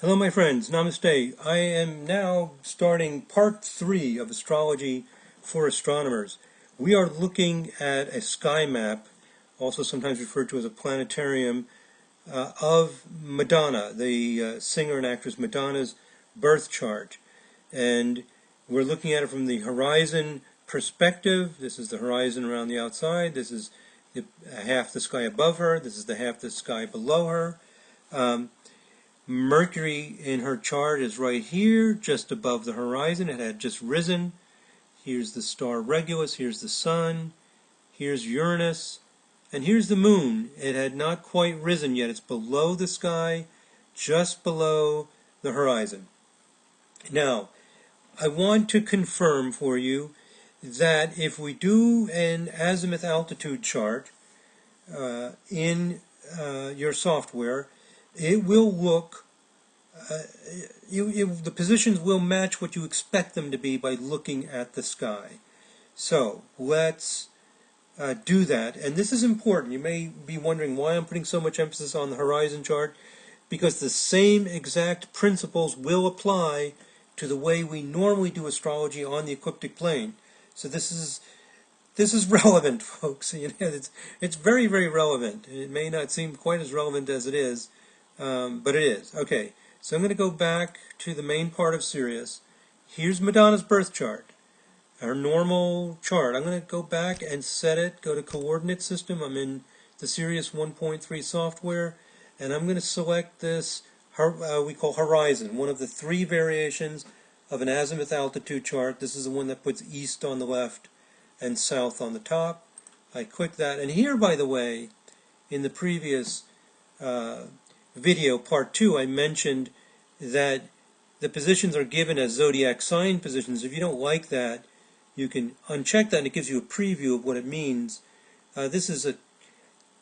Hello my friends, Namaste. I am now starting part 3 of Astrology for Astronomers. We are looking at a sky map, also sometimes referred to as a planetarium, of Madonna, the singer and actress Madonna's birth chart. And we're looking at it from the horizon perspective. This is the horizon around the outside. This is half the sky above her. This is the half the sky below her. Mercury in her chart is right here, just above the horizon. It had just risen. Here's the star Regulus, here's the sun, here's Uranus, and here's the moon. It had not quite risen yet. It's below the sky, just below the horizon. Now, I want to confirm for you that if we do an azimuth altitude chart in your software, it will look, the positions will match what you expect them to be by looking at the sky. So let's do that. And this is important. You may be wondering why I'm putting so much emphasis on the horizon chart, because the same exact principles will apply to the way we normally do astrology on the ecliptic plane. So this is relevant, folks. You know, it's very, very relevant. It may not seem quite as relevant as it is, but it is. Okay, so I'm going to go back to the main part of Sirius. Here's Madonna's birth chart, our normal chart. I'm going to go back and set it, go to coordinate system. I'm in the Sirius 1.3 software, and I'm going to select this, we call horizon, one of the 3 variations of an azimuth altitude chart. This is the one that puts east on the left and south on the top. I click that, and here, by the way, in the previous video, part 2, I mentioned that the positions are given as zodiac sign positions. If you don't like that, you can uncheck that, and it gives you a preview of what it means. This is a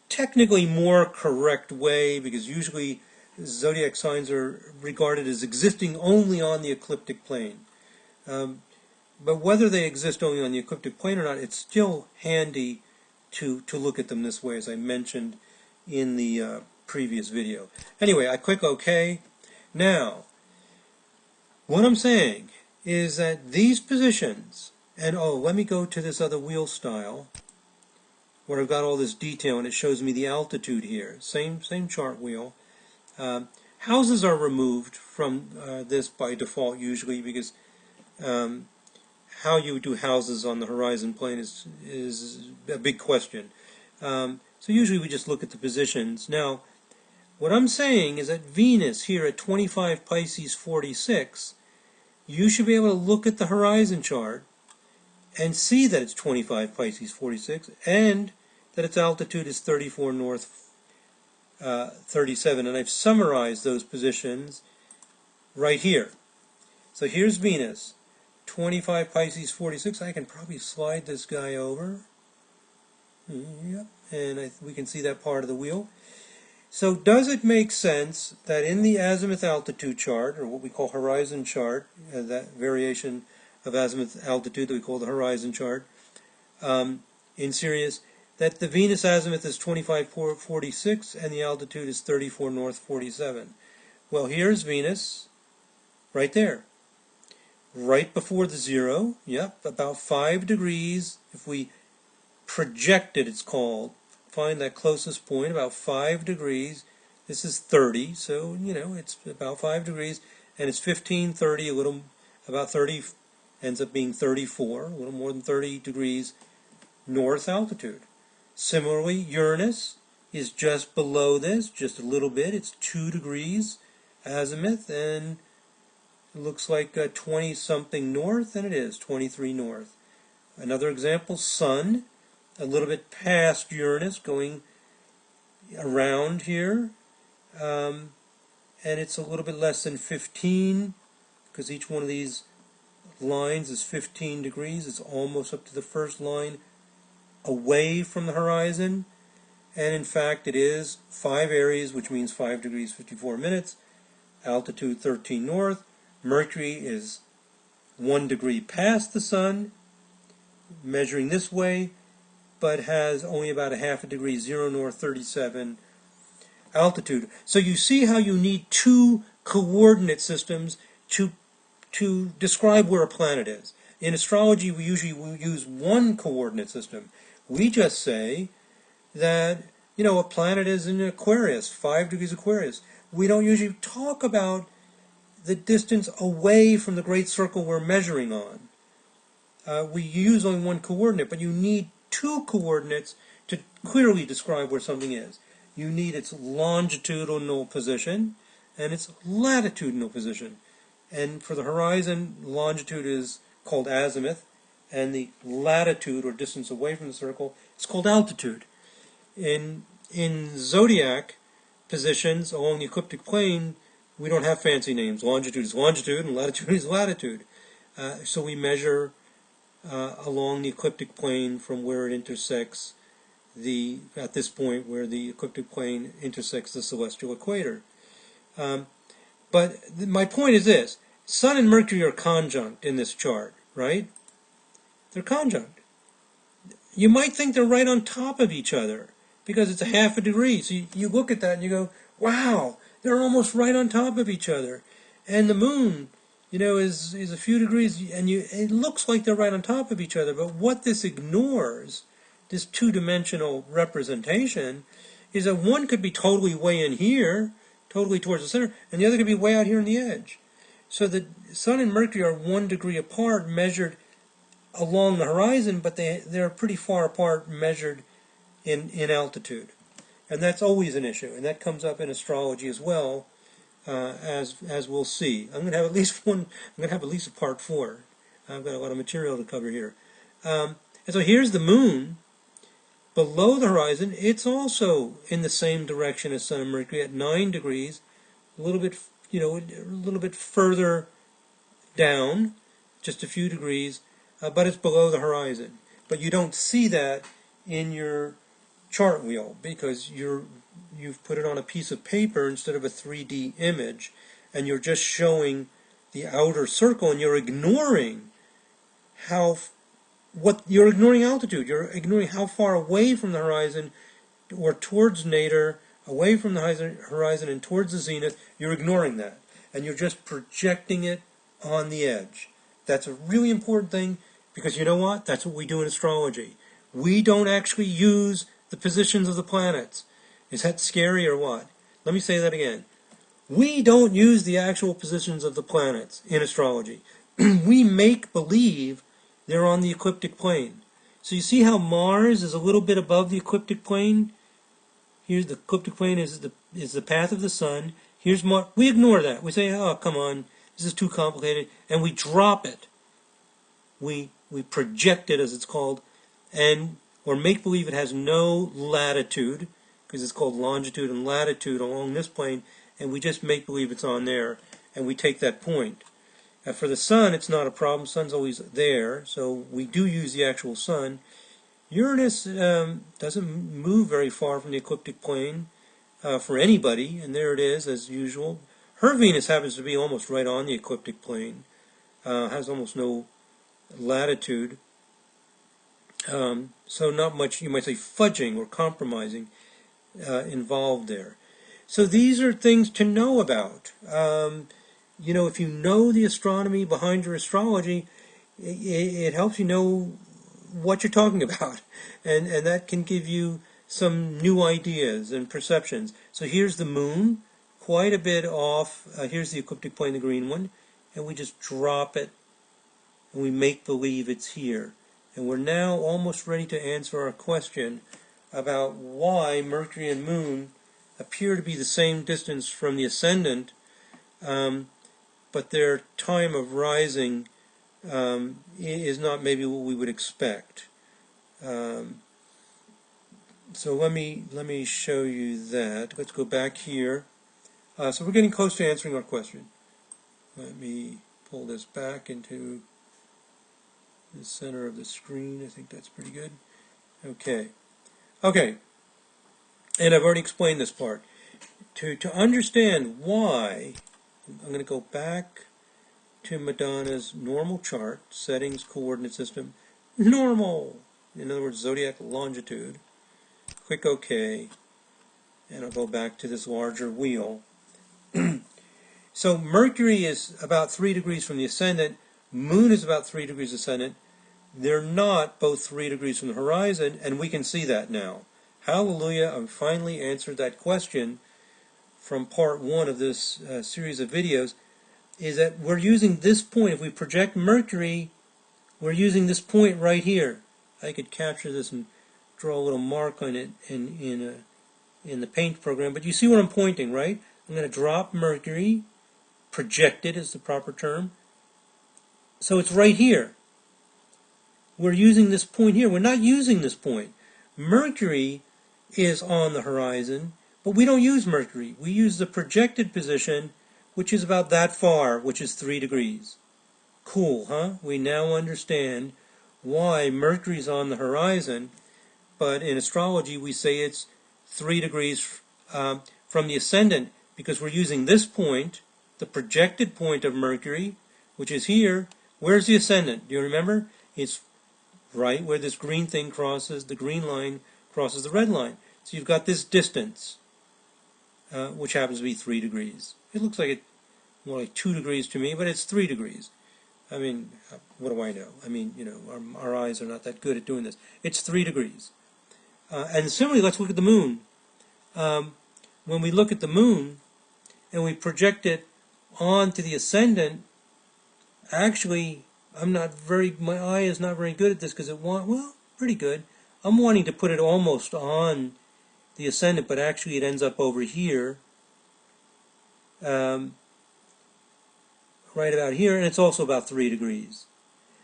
technically more correct way, because usually zodiac signs are regarded as existing only on the ecliptic plane. But whether they exist only on the ecliptic plane or not, it's still handy to look at them this way, as I mentioned in the previous video. Anyway, I click OK. Now, what I'm saying is that these positions, and let me go to this other wheel style where I've got all this detail, and it shows me the altitude here. Same chart wheel. Houses are removed from this by default usually, because how you do houses on the horizon plane is a big question. So usually we just look at the positions. Now, what I'm saying is that Venus here at 25 Pisces 46, you should be able to look at the horizon chart and see that it's 25 Pisces 46 and that its altitude is 34 north 37. And I've summarized those positions right here. So here's Venus, 25 Pisces 46. I can probably slide this guy over. Yep, and we can see that part of the wheel. So does it make sense that in the azimuth altitude chart, or what we call horizon chart, that variation of azimuth altitude that we call the horizon chart, in Sirius, that the Venus azimuth is 25.46 and the altitude is 34 north 47? Well, here's Venus, right there, right before the 0. Yep, about 5 degrees. If we project it, it's called, find that closest point, about 5 degrees. This is 30, so, you know, it's about 5 degrees, and it's 15, 30, a little, about 30, ends up being 34, a little more than 30 degrees north altitude. Similarly, Uranus is just below this, just a little bit. It's 2 degrees azimuth, and it looks like 20-something north, and it is 23 north. Another example, Sun, a little bit past Uranus, going around here, and it's a little bit less than 15, because each one of these lines is 15 degrees. It's almost up to the first line away from the horizon, and in fact it is 5 Aries, which means 5 degrees 54 minutes, altitude 13 north. Mercury is 1 degree past the Sun, measuring this way, but has only about a half a degree, 0 north 37 altitude. So you see how you need 2 coordinate systems to describe where a planet is. In astrology, we usually use one coordinate system. We just say that, a planet is in Aquarius, 5 degrees Aquarius. We don't usually talk about the distance away from the great circle we're measuring on. We use only one coordinate, but you need two coordinates to clearly describe where something is. You need its longitudinal position and its latitudinal position. And for the horizon, longitude is called azimuth, and the latitude, or distance away from the circle, is called altitude. In Zodiac positions along the ecliptic plane, we don't have fancy names. Longitude is longitude, and latitude is latitude. So we measure along the ecliptic plane from where it intersects at this point where the ecliptic plane intersects the celestial equator. But my point is this. Sun and Mercury are conjunct in this chart, right? They're conjunct. You might think they're right on top of each other because it's a half a degree. So you look at that and you go, wow, they're almost right on top of each other. And the moon, is a few degrees, and it looks like they're right on top of each other. But what this ignores, this two-dimensional representation, is that one could be totally way in here, totally towards the center, and the other could be way out here on the edge. So the Sun and Mercury are 1 degree apart, measured along the horizon, but they're pretty far apart, measured in altitude. And that's always an issue, and that comes up in astrology as well, as we'll see. I'm going to have at least a part 4. I've got a lot of material to cover here. And so here's the moon. Below the horizon, it's also in the same direction as Sun and Mercury at 9 degrees, a little bit further down, just a few degrees, but it's below the horizon. But you don't see that in your chart wheel because you've put it on a piece of paper instead of a 3D image, and you're just showing the outer circle, and you're ignoring you're ignoring altitude. You're ignoring how far away from the horizon or towards nadir, away from the horizon and towards the zenith. You're ignoring that, and you're just projecting it on the edge. That's a really important thing because you know what? That's what we do in astrology. We don't actually use the positions of the planets. Is that scary or what? Let me say that again. We don't use the actual positions of the planets in astrology. We make believe they're on the ecliptic plane. So you see how Mars is a little bit above the ecliptic plane? Here's the ecliptic plane is the path of the sun. Here's Mars. We ignore that. We say, oh, come on, this is too complicated, and we drop it. We project it, as it's called, or make believe it has no latitude, because it's called longitude and latitude along this plane, and we just make believe it's on there, and we take that point. For the sun, it's not a problem. Sun's always there, so we do use the actual sun. Uranus doesn't move very far from the ecliptic plane for anybody, and there it is, as usual. Her Venus happens to be almost right on the ecliptic plane, has almost no latitude, so not much, you might say, fudging or compromising involved there. So these are things to know about. If you know the astronomy behind your astrology, it helps you know what you're talking about, and that can give you some new ideas and perceptions. So here's the moon, quite a bit off. Here's the ecliptic plane, the green one, and we just drop it, and we make believe it's here. And we're now almost ready to answer our question about why Mercury and Moon appear to be the same distance from the Ascendant, but their time of rising is not maybe what we would expect. So let me show you that. Let's go back here. So we're getting close to answering our question. Let me pull this back into the center of the screen. I think that's pretty good. Okay. And I've already explained this part. To understand why, I'm going to go back to Madonna's normal chart, settings, coordinate system, normal. In other words, zodiac longitude. Click OK, and I'll go back to this larger wheel. So Mercury is about 3 degrees from the ascendant, Moon is about 3 degrees ascendant. They're not both 3 degrees from the horizon, and we can see that now. Hallelujah, I've finally answered that question from part 1 of this series of videos, is that we're using this point. If we project Mercury, we're using this point right here. I could capture this and draw a little mark on it in the paint program, but you see what I'm pointing, right? I'm going to drop Mercury, project it is the proper term. So it's right here. We're using this point here. We're not using this point. Mercury is on the horizon, but we don't use Mercury. We use the projected position, which is about that far, which is 3 degrees. Cool, huh? We now understand why Mercury's on the horizon, but in astrology we say it's 3 degrees from the ascendant, because we're using this point, the projected point of Mercury, which is here. Where's the ascendant? Do you remember? It's right where this green thing crosses, the green line crosses the red line. So you've got this distance, which happens to be 3 degrees. It looks like it more like 2 degrees to me, but it's 3 degrees. I mean, what do I know? I mean, you know, our eyes are not that good at doing this. It's 3 degrees. And similarly, let's look at the moon. When we look at the moon and we project it onto the ascendant, actually, my eye is not very good at this because pretty good. I'm wanting to put it almost on the ascendant, but actually it ends up over here. Right about here, and it's also about 3 degrees.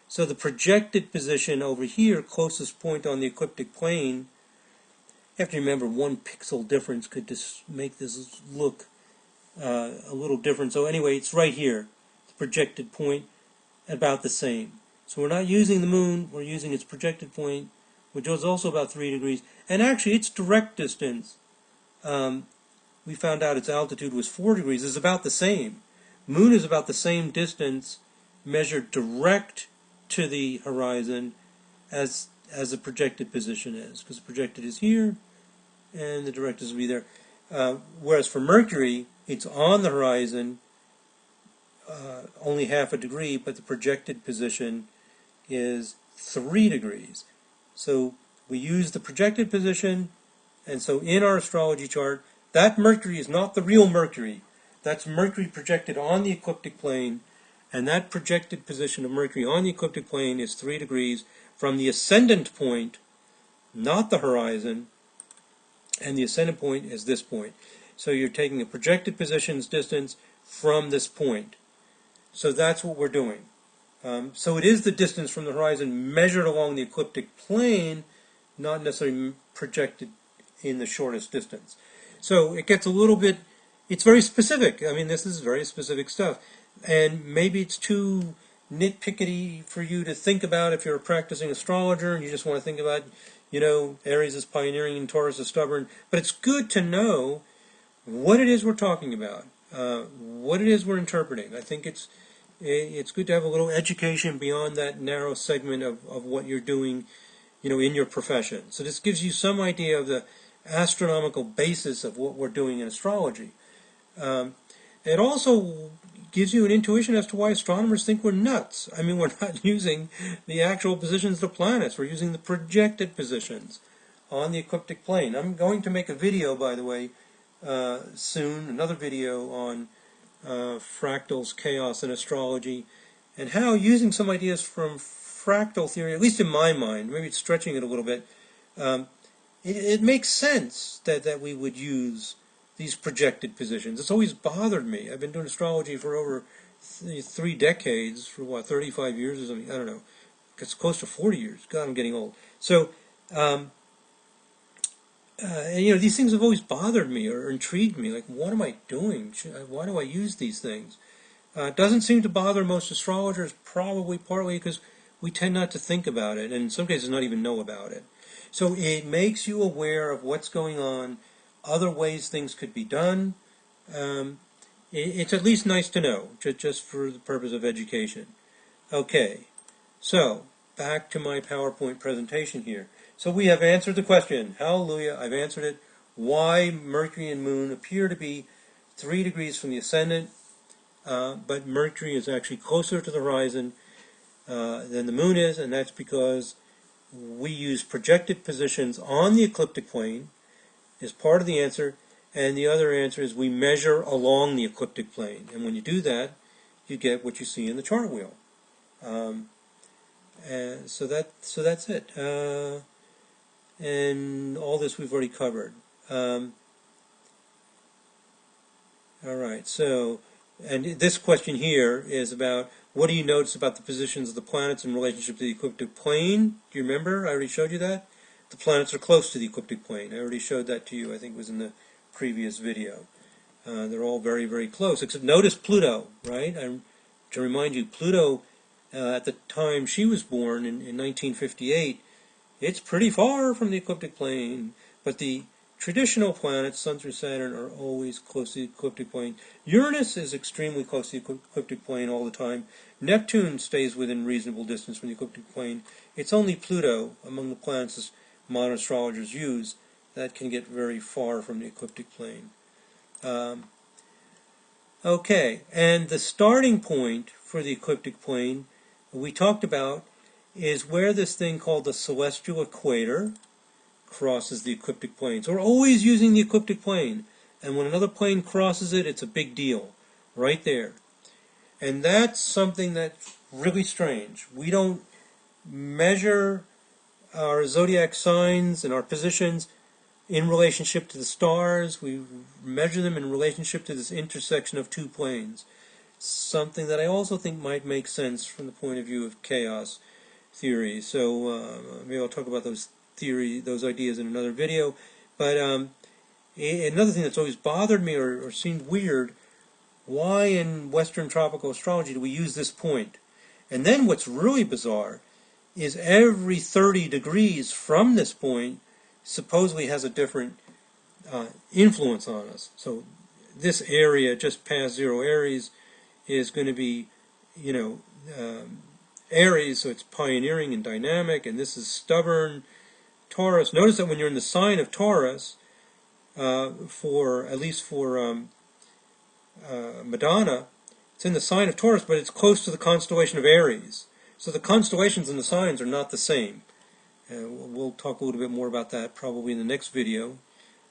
So the projected position over here, closest point on the ecliptic plane, you have to remember 1 pixel difference could just make this look a little different. So anyway, it's right here, the projected point, about the same. So we're not using the moon, we're using its projected point, which is also about 3 degrees. And actually, its direct distance, we found out its altitude was 4 degrees, is about the same. Moon is about the same distance measured direct to the horizon as the projected position is, because the projected is here and the direct is will be there. Whereas for Mercury, it's on the horizon, only half a degree, but the projected position is 3 degrees. So we use the projected position, and so in our astrology chart, that Mercury is not the real Mercury. That's Mercury projected on the ecliptic plane, and that projected position of Mercury on the ecliptic plane is 3 degrees from the ascendant point, not the horizon, and the ascendant point is this point. So you're taking a projected position's distance from this point. So that's what we're doing. So it is the distance from the horizon measured along the ecliptic plane, not necessarily projected in the shortest distance. So it gets a little bit, it's very specific. I mean, this is very specific stuff. And maybe it's too nitpickety for you to think about if you're a practicing astrologer and you just want to think about, you know, Aries is pioneering and Taurus is stubborn. But it's good to know what it is we're talking about, what it is we're interpreting. I think it's good to have a little education beyond that narrow segment of what you're doing, you know, in your profession. So this gives you some idea of the astronomical basis of what we're doing in astrology. It also gives you an intuition as to why astronomers think we're nuts. I mean, we're not using the actual positions of the planets. We're using the projected positions on the ecliptic plane. I'm going to make a video, by the way, soon, another video on fractals, chaos, and astrology, and how using some ideas from fractal theory, at least in my mind, maybe it's stretching it a little bit, it makes sense that we would use these projected positions. It's always bothered me. I've been doing astrology for over 3 decades, for 35 years or something, I don't know. It's close to 40 years. God, I'm getting old. So, and, you know, these things have always bothered me or intrigued me. Like, what am I doing? Why do I use these things? It doesn't seem to bother most astrologers, probably partly because we tend not to think about it, and in some cases not even know about it. So it makes you aware of what's going on, other ways things could be done. It's at least nice to know, just for the purpose of education. Okay, so back to my PowerPoint presentation here. So we have answered the question. Hallelujah, I've answered it. Why Mercury and Moon appear to be 3 degrees from the ascendant. but Mercury is actually closer to the horizon than the moon is, and that's because we use projected positions on the ecliptic plane is part of the answer, and the other answer is we measure along the ecliptic plane, and when you do that, you get what you see in the chart wheel. And so that's it. And all this we've already covered. All right. So, and this question here is about what do you notice about the positions of the planets in relationship to the ecliptic plane? Do you remember? I already showed you that. The planets are close to the ecliptic plane. I already showed that to you. I think it was in the previous video. They're all very, very close. Except notice Pluto, right? To remind you, Pluto, at the time she was born in 1958, it's pretty far from the ecliptic plane. But the traditional planets, Sun through Saturn, are always close to the ecliptic plane. Uranus is extremely close to the ecliptic plane all the time. Neptune stays within reasonable distance from the ecliptic plane. It's only Pluto, among the planets modern astrologers use, that can get very far from the ecliptic plane. Okay, and the starting point for the ecliptic plane we talked about is where this thing called the celestial equator crosses the ecliptic plane. So we're always using the ecliptic plane, and when another plane crosses it, it's a big deal, right there. And that's something that's really strange. We don't measure our zodiac signs and our positions in relationship to the stars. We measure them in relationship to this intersection of two planes. Something that I also think might make sense from the point of view of chaos theory. So maybe I'll talk about those ideas in another video. But another thing that's always bothered me or seemed weird, why in Western tropical astrology do we use this point? And then what's really bizarre is every 30 degrees from this point supposedly has a different influence on us. So this area just past 0 Aries is going to be, Aries, so it's pioneering and dynamic, and this is stubborn Taurus. Notice that when you're in the sign of Taurus, at least for Madonna, it's in the sign of Taurus, but it's close to the constellation of Aries. So the constellations and the signs are not the same. We'll talk a little bit more about that probably in the next video.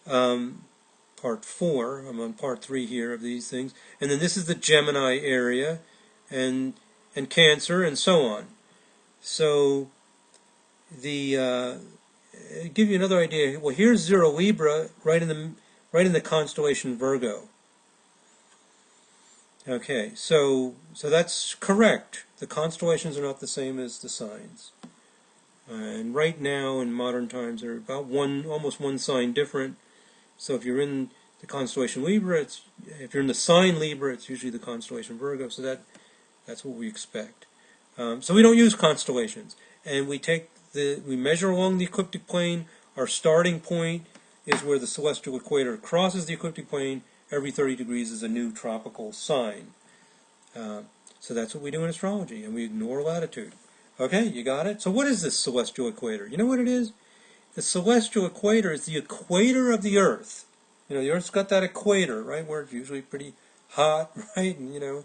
Part 4. I'm on part 3 here of these things. And then this is the Gemini area, and Cancer, and so on. So give you another idea. Well, here's 0 Libra, right in the constellation Virgo. Okay, so that's correct. The constellations are not the same as the signs. And right now, in modern times, they're about almost one sign different. So if you're in the constellation Libra, if you're in the sign Libra, it's usually the constellation Virgo. So that's what we expect. So we don't use constellations, and we measure along the ecliptic plane. Our starting point is where the celestial equator crosses the ecliptic plane. Every 30 degrees is a new tropical sign. So that's what we do in astrology, and we ignore latitude. Okay, you got it? So what is this celestial equator? You know what it is? The celestial equator is the equator of the Earth. The Earth's got that equator, right, where it's usually pretty hot, right? And,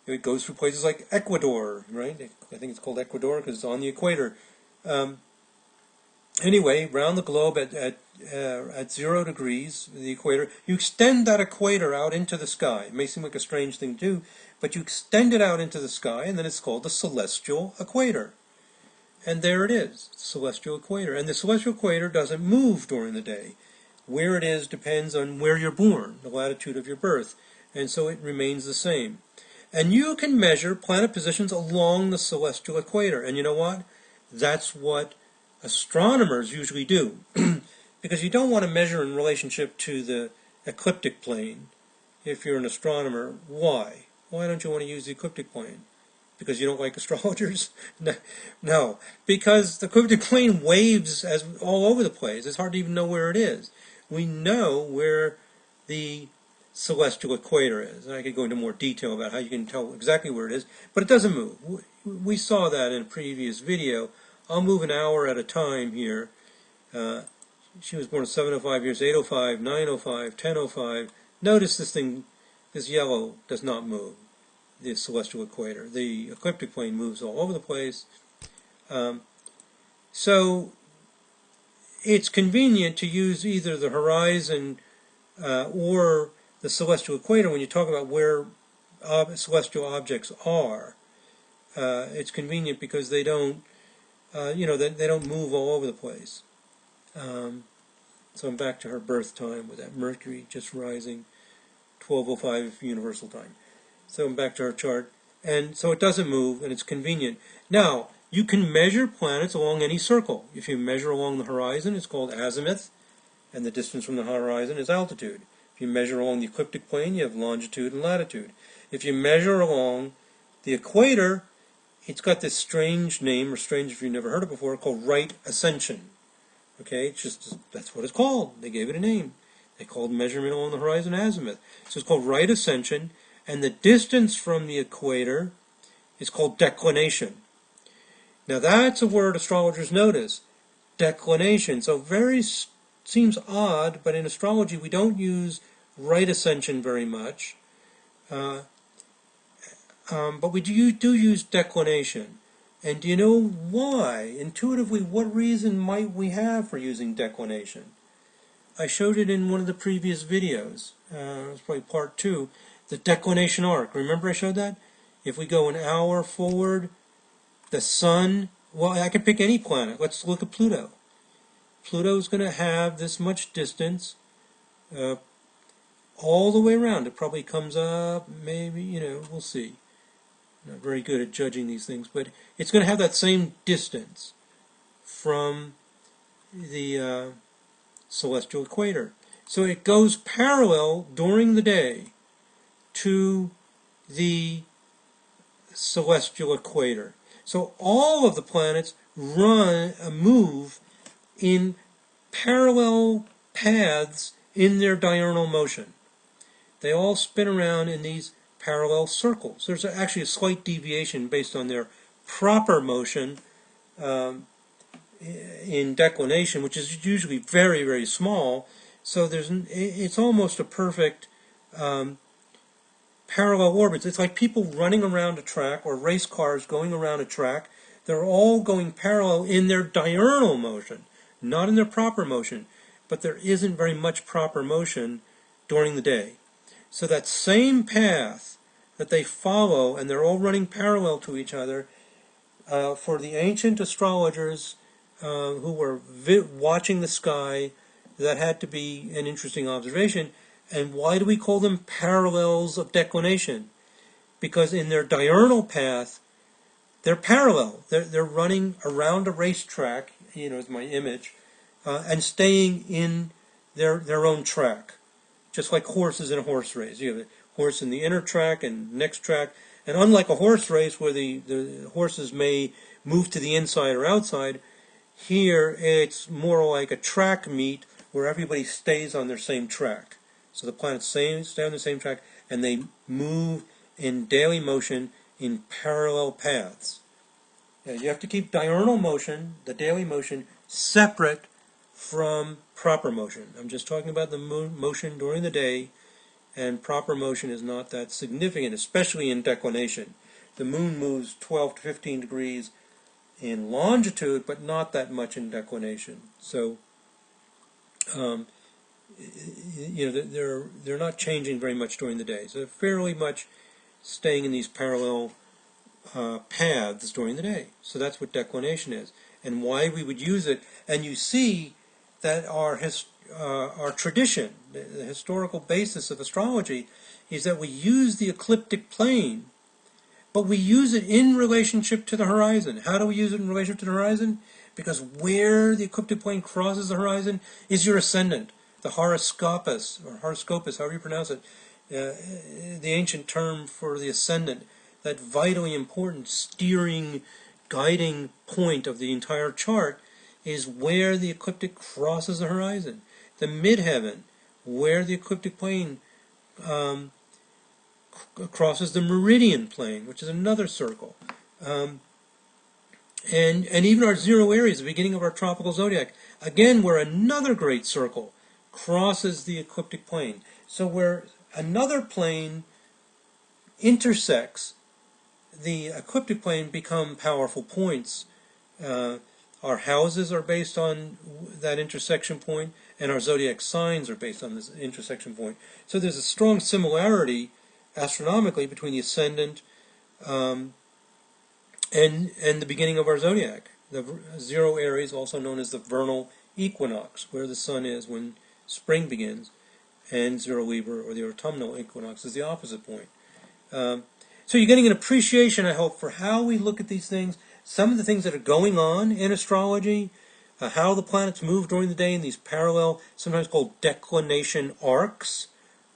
it goes through places like Ecuador, right? I think it's called Ecuador because it's on the equator. Anyway, around the globe at 0 degrees, the equator, you extend that equator out into the sky. It may seem like a strange thing to do, but you extend it out into the sky, and then it's called the celestial equator. And there it is, celestial equator. And the celestial equator doesn't move during the day. Where it is depends on where you're born, the latitude of your birth, and so it remains the same. And you can measure planet positions along the celestial equator. And you know what? That's what astronomers usually do. Because you don't want to measure in relationship to the ecliptic plane if you're an astronomer. Why? Why don't you want to use the ecliptic plane? Because you don't like astrologers? No. Because the ecliptic plane waves all over the place. It's hard to even know where it is. We know where the celestial equator is. And I could go into more detail about how you can tell exactly where it is, but it doesn't move. We saw that in a previous video. I'll move an hour at a time here. She was born at 7:05 years, 8:05, 9:05, 10:05. Notice this thing This yellow does not move, the celestial equator. The ecliptic plane moves all over the place. So it's convenient to use either the horizon or the celestial equator when you talk about where celestial objects are. It's convenient because they don't, they don't move all over the place. So I'm back to her birth time with that Mercury just rising, 12:05 universal time. So I'm back to her chart. And so it doesn't move, and it's convenient. Now, you can measure planets along any circle. If you measure along the horizon, it's called azimuth, and the distance from the horizon is altitude. If you measure along the ecliptic plane, you have longitude and latitude. If you measure along the equator, it's got this strange name, or strange if you've never heard it before, called right ascension. Okay, it's just, that's what it's called. They gave it a name. They called measurement along the horizon azimuth. So it's called right ascension, and the distance from the equator is called declination. Now that's a word astrologers notice, declination. So seems odd, but in astrology we don't use right ascension very much. But we do use declination. And do you know why? Intuitively, what reason might we have for using declination? I showed it in one of the previous videos. It was probably part 2. The declination arc. Remember I showed that? If we go an hour forward, the sun, well, I can pick any planet. Let's look at Pluto. Pluto's going to have this much distance all the way around. It probably comes up, maybe, we'll see. I'm not very good at judging these things, but it's going to have that same distance from the celestial equator. So it goes parallel during the day to the celestial equator. So all of the planets move in parallel paths in their diurnal motion. They all spin around in these parallel circles. There's actually a slight deviation based on their proper motion in declination, which is usually very, very small. So it's almost a perfect parallel orbits. It's like people running around a track, or race cars going around a track. They're all going parallel in their diurnal motion, not in their proper motion. But there isn't very much proper motion during the day. So that same path that they follow, and they're all running parallel to each other, for the ancient astrologers who were watching the sky, that had to be an interesting observation. And why do we call them parallels of declination? Because in their diurnal path, they're parallel. They're running around a racetrack, is my image, and staying in their own track. Just like horses in a horse race. You have a horse in the inner track and next track. And unlike a horse race where the horses may move to the inside or outside, here it's more like a track meet where everybody stays on their same track. So the planets stay on the same track, and they move in daily motion in parallel paths. Now, you have to keep diurnal motion, the daily motion, separate from proper motion. I'm just talking about the motion during the day, and proper motion is not that significant, especially in declination. The moon moves 12 to 15 degrees in longitude, but not that much in declination. So, they're not changing very much during the day. So they're fairly much staying in these parallel paths during the day. So that's what declination is, and why we would use it. And you see that our tradition, the historical basis of astrology, is that we use the ecliptic plane, but we use it in relationship to the horizon. How do we use it in relationship to the horizon? Because where the ecliptic plane crosses the horizon is your ascendant, the horoscopus, or horoscopus, however you pronounce it, the ancient term for the ascendant, that vitally important steering, guiding point of the entire chart, is where the ecliptic crosses the horizon. The midheaven, where the ecliptic plane crosses the meridian plane, which is another circle. And even our zero areas, the beginning of our tropical zodiac, again, where another great circle crosses the ecliptic plane. So we're another plane intersects the ecliptic plane, become powerful points. Our houses are based on that intersection point, and our zodiac signs are based on this intersection point. So there's a strong similarity astronomically between the ascendant and the beginning of our zodiac. The 0 Aries, also known as the vernal equinox, where the sun is when spring begins, and 0 Libra, or the autumnal equinox, is the opposite point. So you're getting an appreciation, I hope, for how we look at these things, some of the things that are going on in astrology, how the planets move during the day in these parallel, sometimes called declination arcs,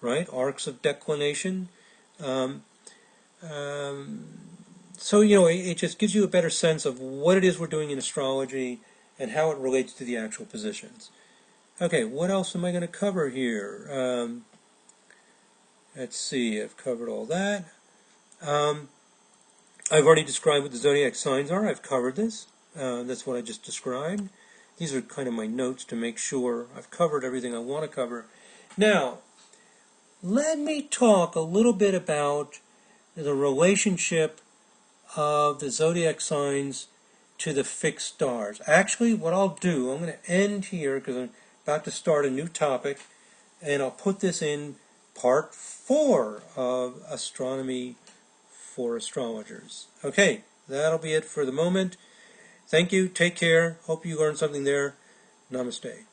right? Arcs of declination. So, it just gives you a better sense of what it is we're doing in astrology and how it relates to the actual positions. Okay, what else am I going to cover here? Let's see, I've covered all that. I've already described what the zodiac signs are. I've covered this. That's what I just described. These are kind of my notes to make sure I've covered everything I want to cover. Now, let me talk a little bit about the relationship of the zodiac signs to the fixed stars. Actually, what I'll do, I'm going to end here because I'm about to start a new topic, and I'll put this in part 4 of Astronomy for Astrologers. Okay, that'll be it for the moment. Thank you. Take care. Hope you learned something there. Namaste.